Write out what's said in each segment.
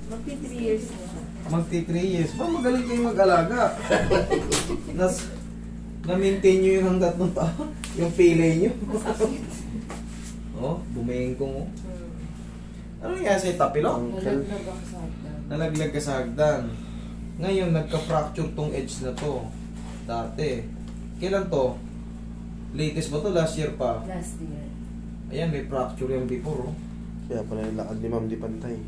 Magti 3 years na siya. Magti 3 years. Ba, magaling kayo mag-alaga. Na-maintain nyo yung hanggat ng tao. Yung pilay nyo. Oh, bumengkong. Ano nga sa tapilok? Nalaglag ka sa hagdan. Ngayon, nagka-fracture tong edge na to. Dati. Kailan to? Latest ba to? Last year pa? Last year. Ayan, may fracture yan before, oh. Kaya pala yung lakad ni ma'am di pantay.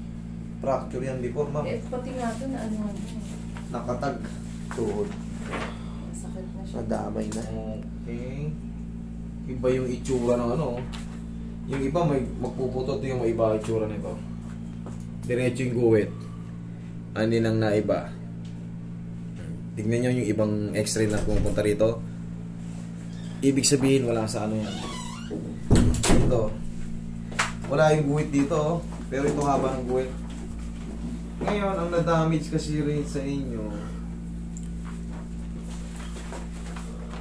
Fracture yan before, ma'am. Eh, pati nga ito na ano. Nakatag. Tuhod. Sakit na siya. Nadamay na. Okay. Iba yung itsura ng ano. Yung iba may magpuputot yung may iba itsura nito. Diretso yung guwit. Hindi nang naiba. Tignan nyo yung ibang x-ray na pumupunta rito. Ibig sabihin wala sa ano yan. Ito. Wala yung guwit dito, oh. Pero ito haba ng guwit. Ngayon, ang na-damage kasi rin sa inyo,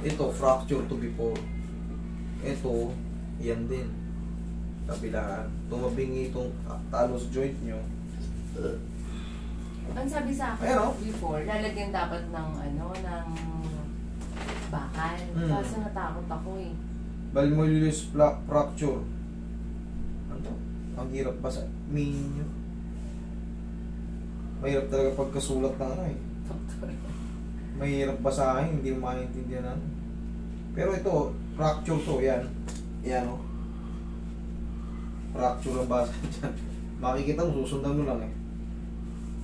ito, fracture to before. Ito, yan din. Kabilaan. Tumabingi itong talos joint nyo. Ang sabi sa akin Ayan, oh. before, lalagyan dapat ng ano, ng bakal. Kasi natakot ako eh. Malleolus fracture. Ano? Ang hirap ba sa minyo? Mahirap talaga pagkasulat ng ano eh. Mahirap basahin, hindi mo maintindihan ano. Pero ito, fracture to, yan. Yan o. Fracture ang basa dyan. Makikita mo, susundan mo lang eh.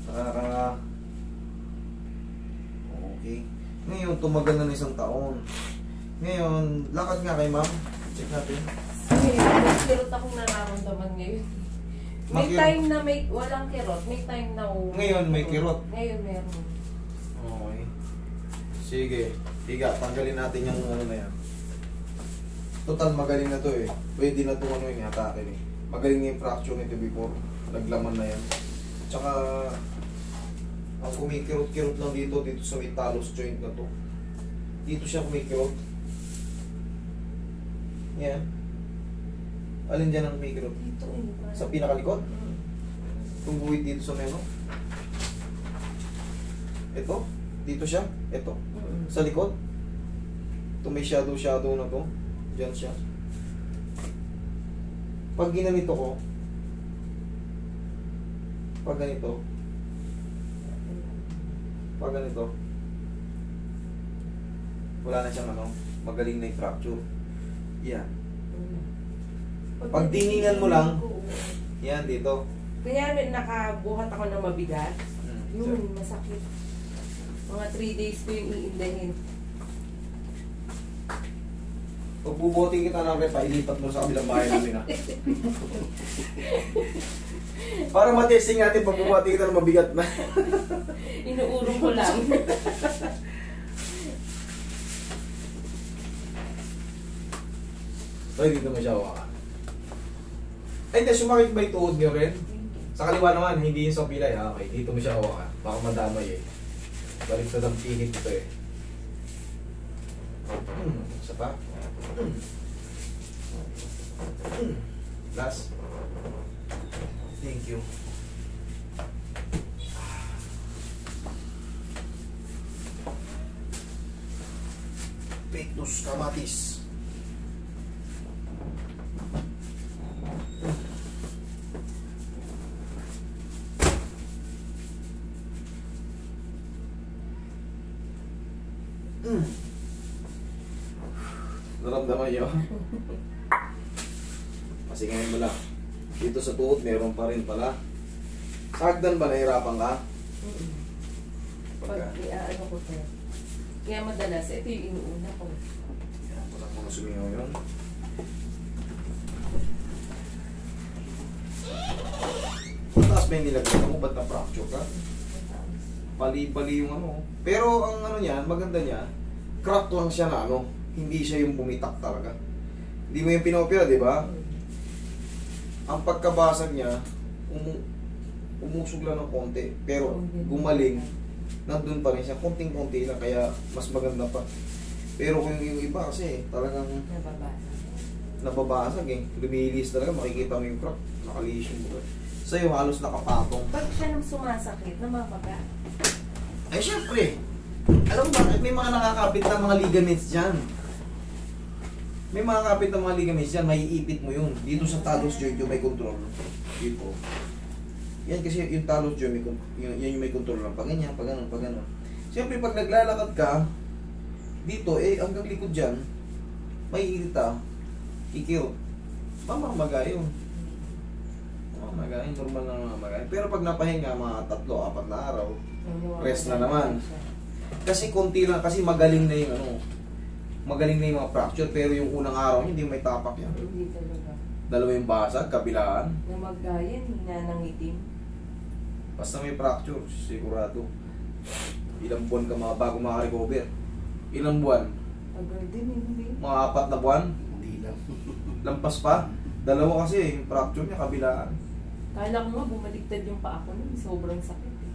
Saka, okay. Ngayon, tumagal na ng 1 taon. Ngayon, lakad nga kay ma'am. Check natin. May kirot akong nararamdaman ngayon. May Makirot. time na may walang kirot, may time na Ngayon, may kirot. Ngayon meron. Okay. Sige. Tiga, tanggalin natin yung ano na yan. Total, magaling na to eh. Pwede na to ano yung atake eh. Magaling na yung fracture nito before. Naglaman na yan. Tsaka, ang kumikirot-kirot lang dito sa may talos joint na to. Dito siya kumikirot. Yan. Alin dyan ang kumikirot? Dito eh. Sa pinakalikod? Itong guhit dito sa meno. Ito. Dito siya. Ito. Sa likod. Ito may shadow na to. Diyan siya. Pag ginanito ko, pag ganito, wala na siyang ano, magaling na yung fracture. Yan. Pag tiningan mo lang, yan dito. Kaya nakabuhat ako ng mabigat. Yun, masakit. Mga 3 days ko yung iindahin. Pag bubuting kita ng repa, ilipat mo sa kabilang bahay namin ha. Para matesting natin pag bubuting kita ng mabigat na. Inuurong ko lang. Ay, dito mo siya hawakan. Ay, hindi, sumakit ba yung tuhod nyo rin? Sa kaliwa naman, hindi yung sa pilay. Okay, dito mo siya hawakan. Baka madamay eh. Balik sa dampinig ito eh. Isa pa. Last. Thank you. Pectus Camatis. Naramdaman nyo? Kasi ngayon mo lang. Dito sa tuhod, meron pa rin pala. Sa hagdan ba nahirapan ka? Pag ano ko sir. Kaya madalas, ito yung inuuna ko. Yan, wala mga sumingaw yun. Mataas ba yung nilagay mo? Ba't na-fracture ka? Pali-pali yung ano. Pero ang ano niya, maganda niya, crack lang siya na ano. Hindi siya yung bumitak talaga. Hindi mo yung pinopera, di ba? Ang pagkabasag niya, umusog lang ng konti. Pero gumaling, nandun pa rin siya. Konting-konti lang, kaya mas maganda pa. Pero kung yung iba kasi, talagang nababasag eh. Lumilis talaga, makikita mo yung crack. Nakalisyon mo. Sa'yo halos nakapatong. Pag siya nang sumasakit, namamaga. Eh, syempre. Alam mo bakit? May mga nakakapit na mga ligaments dyan. May mga kapit na mga ligaments dyan, maiipit mo yun. Dito sa talus joint yung may control. Dito. Yan kasi yung talus joint, yan yung may control lang. Pag ganyan, pag ganun, pag ganun. Siyempre, pag naglalakad ka, dito, hanggang likod dyan, maiirita, ikirot. Mamamaga yun. Mamamaga yun, normal na mamamaga yun. Pero pag napahinga, mga 3-4 na araw, rest na naman. Kasi konti lang, kasi magaling na yung magaling na yung mga fracture, pero yung unang araw hindi may tapak yan. Hindi talaga. Dalawa yung basag, kabilaan. Namagayan, hinanangitim. Basta may fracture, sigurado. Ilang buwan ka bago makarecover. Ilang buwan? Agad din, hindi. Mga 4 na buwan? Hindi lang. Lampas pa? Dalawa kasi, yung fracture niya, kabilaan. Kala ko nga, bumaliktad yung paa ko nun. Sobrang sakit eh.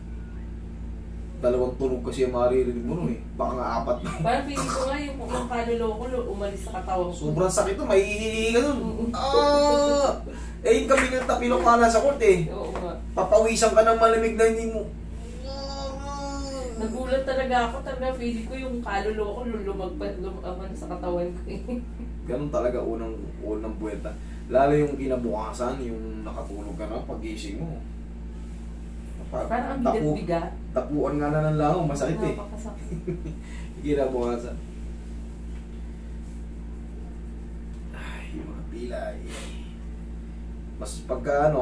2 tunog kasi yung maririnig mo nun eh. Baka nga 4 na. Parang feeling ko nga yung kaluluwa ko umalis sa katawan ko. Sobrang sakit to, mahihihi ka nun. Yung kami ng tapilok ka na sa court eh. Oo nga. Papawisan ka ng malamig na hindi mo. Nagulat talaga ako. Talaga feeling ko yung kaluluwa ko lumagpad sa katawan ko eh. Ganun talaga unang buwelta. Lalo yung kinabukasan, yung nakatulog ka na, pag-gising mo. Parang ang bigat-bigat. Tapuan nga na ng laho, masakit eh. Napakasakit. Kinabukasan. Ay, mga pilay. Mas pagka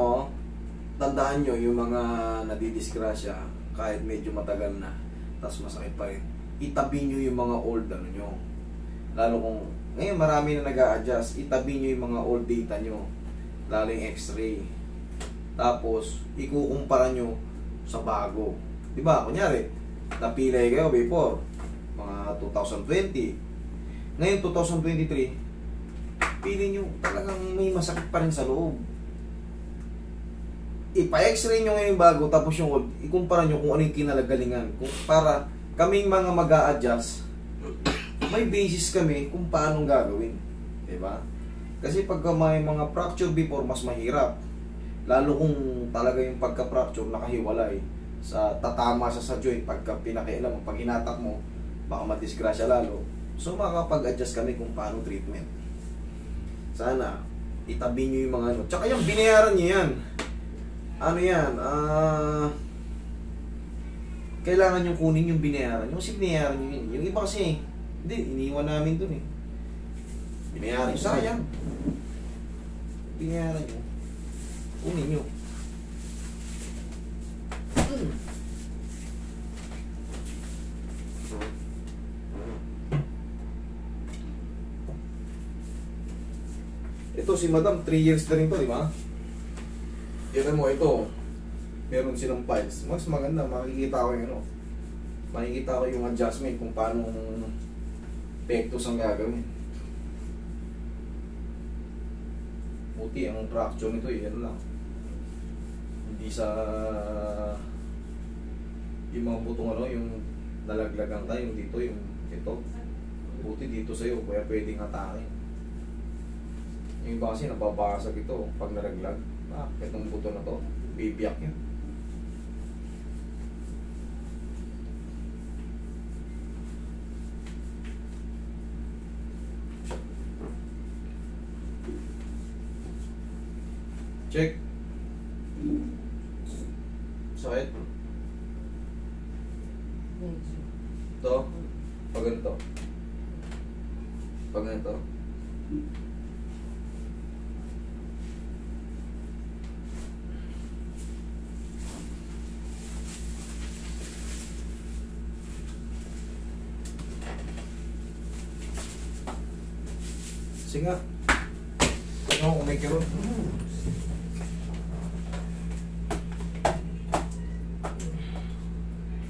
tandaan nyo yung mga nadidisgrasya, kahit medyo matagal na, tas masakit pa rin. Itabi nyo yung mga old nyo. Lalo kung, ngayon marami na nag-a-adjust, itabi nyo yung mga old data nyo. Lalo yung x-ray. Tapos, ikukumpara nyo sa bago. Diba? Kunyari, napilay kayo before, mga 2020. Ngayon, 2023, pili nyo talagang may masakit pa rin sa loob. Ipa-x-ray nyo ngayon bago, tapos yung old, ikumpara nyo kung ano yung kinalagalingan. Para kaming mga mag-a-adjust, may basis kami kung paano gagawin. Diba? Kasi pagka may mga fracture before, mas mahirap. Lalo kung talaga yung pagka-fracture nakahiwalay sa tatama sa joint, pagka pinakialam mo, pag hinatak mo, baka madisgrasya lalo. So makakapag-adjust kami kung paano treatment. Sana itabi nyo yung mga Tsaka yung binayaran nyo yan. Ano yan? Kailangan nyo kunin yung binayaran nyo. Kasi binayaran nyo yun. Yung iba kasi, hindi, iniwan namin dun eh. Binayaran nyo. Sayang. Binayaran nyo. Kunin nyo. Ito si Madam, 3 years na rin to, di ba? Ito mo, ito. Meron silang files. Mas maganda, makikita ko yung makikita ko yung adjustment kung paano pektos ang gagawin. Buti, ang fracture nito, yan lang. Hindi sa yung mga butong yung nalaglagan tayo, yung dito, yung ito. Buti dito sa'yo, kaya pwedeng hatakin. Yung iba kasi nababasag ito pag nalaglag. Itong buto na to, bibiyak yan. Check. Sakit. Ito. Pag ganito. Pag ganito. Sige nga. Tingnan ko kung may kirot.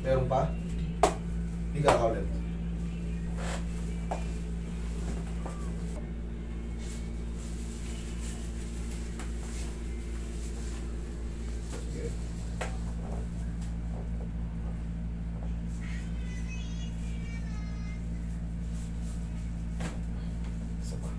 Meron pa? Higa ka ulit. Sige. Isa pa.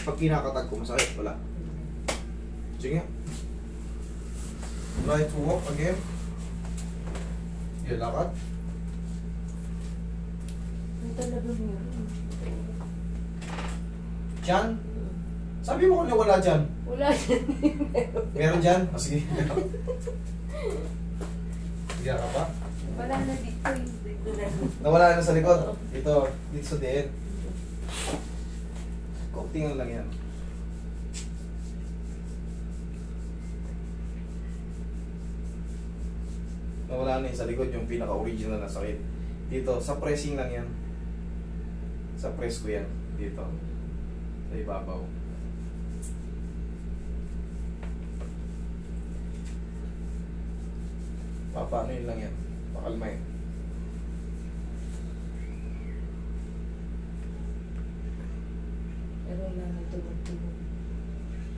Pag kinakatag ko, masakit. Wala. Sige. Try to walk again. Yan, lakad. Ang talaga mo. Diyan. Sabi mo kung wala dyan. Wala dyan. Meron dyan? O sige. Hindi ka pa? Wala na dito. Dito na. Nawala na sa likod. Ito, dito sa diin. Kunting lang yan. Nawala na yung sa likod, yung pinaka-original na sakit. Dito, sa pressing lang yan. Sa press ko yan. Dito. Sa ibabaw. Paano yun lang yan? Pakalma yun. Pero wala na tubog-tubog.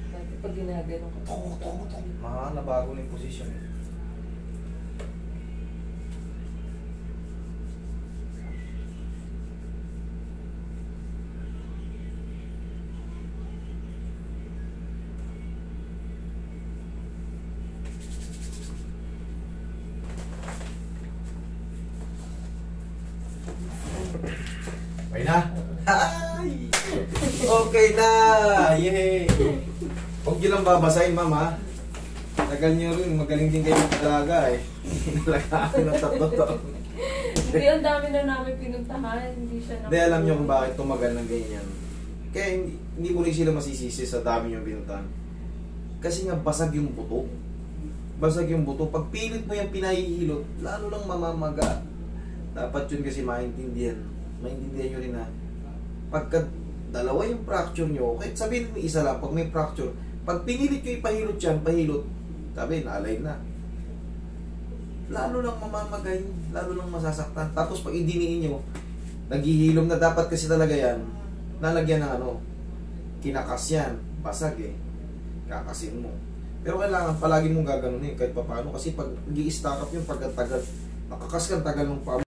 Dati pag ginagano ko, Nabago na yung position eh. Okay na? Ay! Okay na! Yay! Huwag nyo lang babasahin, mama. Tagal nyo rin, magaling din kayo talaga eh. Nalagaan ng 3 taon. Hindi, ang dami na namin pinuntahan. Hindi siya Hindi, alam nyo kung bakit tumagal ng ganyan. Kaya hindi mo rin sila masisisi sa dami nyo pinuntahan. Kasi nga basag yung buto. Basag yung buto. Pag pilit mo yung pinahihilot, lalo lang mamamaga. Dapat yun kasi maintindihan. Maintindihan nyo rin na pagka dalawa yung fracture nyo, kahit sabihin mo isa lang, pag may fracture, pag pinilit nyo ipahilot yan, pahilot, sabi, naalay na. Lalo lang mamamagay, lalo lang masasaktan. Tapos pag idiniin nyo, naghihilom na dapat kasi talaga yan, nalagyan ng ano, kinakas yan, basag eh, kakasin mo. Pero kailangan palagi mong gaganunin kahit paano kasi pag nag-i-stack up yun, pagkatagal, nakakas ka tagal ng paa.